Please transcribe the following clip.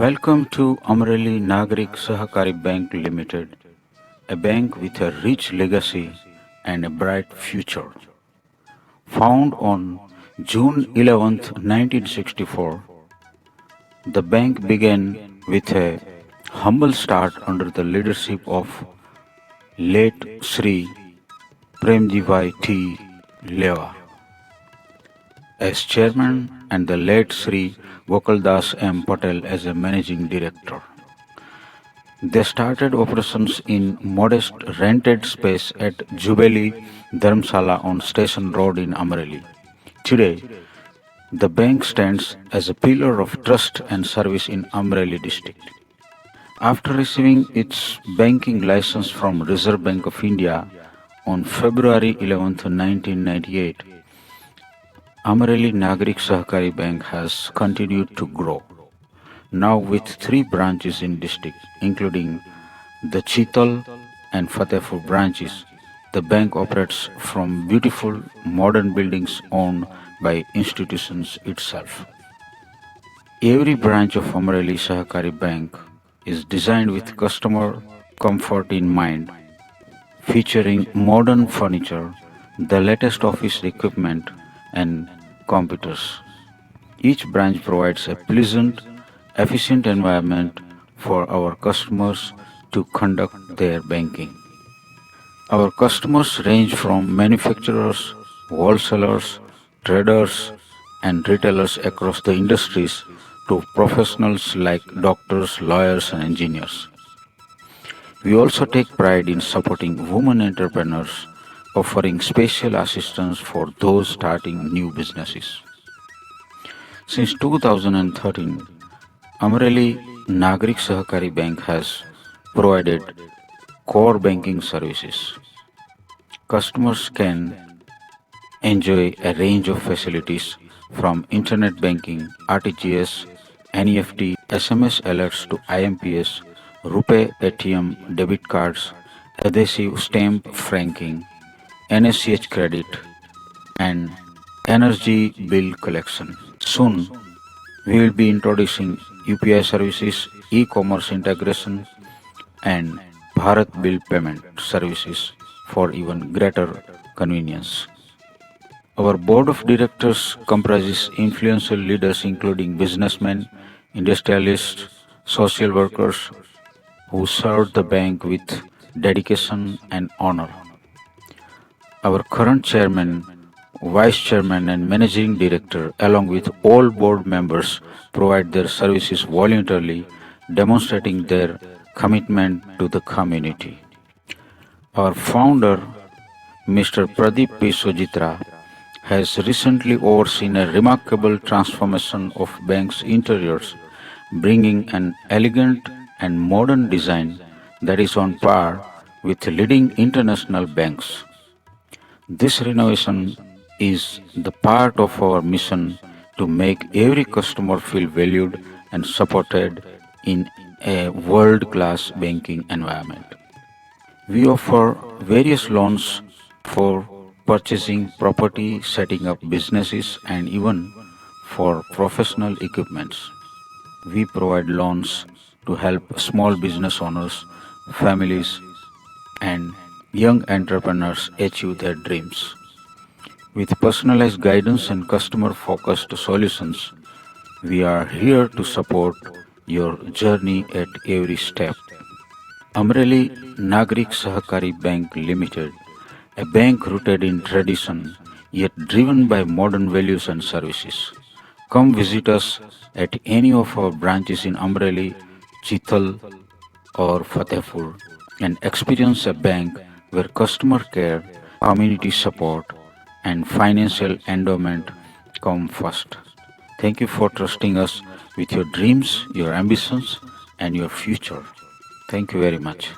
Welcome to Amreli Nagarik Sahakari Bank Limited, a bank with a rich legacy and a bright future. Found on June 11, 1964, the bank began with a humble start under the leadership of late Sri Premjibhai T. Lewa as chairman and the late Sri Gokaldas M. Patel as a managing director. They started operations in modest rented space at Jubilee Dharamsala on Station Road in Amreli. Today, the bank stands as a pillar of trust and service in Amreli district. After receiving its banking license from Reserve Bank of India on February 11, 1998, Amreli Nagarik Sahakari Bank has continued to grow. Now with 3 branches in district, including the Chital and Fatehpur branches, the bank operates from beautiful modern buildings owned by institutions itself. Every branch of Amreli Sahakari Bank is designed with customer comfort in mind, featuring modern furniture, the latest office equipment, and computers. Each branch provides a pleasant, efficient environment for our customers to conduct their banking. Our customers range from manufacturers, wholesalers, traders, and retailers across the industries to professionals like doctors, lawyers, and engineers. We also take pride in supporting women entrepreneurs, offering special assistance for those starting new businesses. Since 2013, Amreli Nagarik Sahakari Bank has provided core banking services. Customers can enjoy a range of facilities from internet banking, RTGS, NEFT, SMS alerts to IMPS, RuPay ATM debit cards, adhesive stamp franking, NSCH credit, and energy bill collection. Soon, we will be introducing UPI services, e-commerce integration, and Bharat bill payment services for even greater convenience. Our board of directors comprises influential leaders including businessmen, industrialists, social workers who served the bank with dedication and honor. Our current chairman, vice chairman, and managing director, along with all board members, provide their services voluntarily, demonstrating their commitment to the community. Our founder, Mr. Pradeep P. Sojitra, has recently overseen a remarkable transformation of bank's interiors, bringing an elegant and modern design that is on par with leading international banks. This renovation is the part of our mission to make every customer feel valued and supported in a world-class banking environment. We offer various loans for purchasing property, setting up businesses, and even for professional equipments. We provide loans to help small business owners, families, and young entrepreneurs achieve their dreams. With personalized guidance and customer focused solutions, we are here to support your journey at every step. Amreli Nagarik Sahakari Bank Limited, a bank rooted in tradition yet driven by modern values and services. Come visit us at any of our branches in Amreli, Chital, or Fatehpur and experience a bank where customer care, community support, and financial endowment come first. Thank you for trusting us with your dreams, your ambitions, and your future. Thank you very much.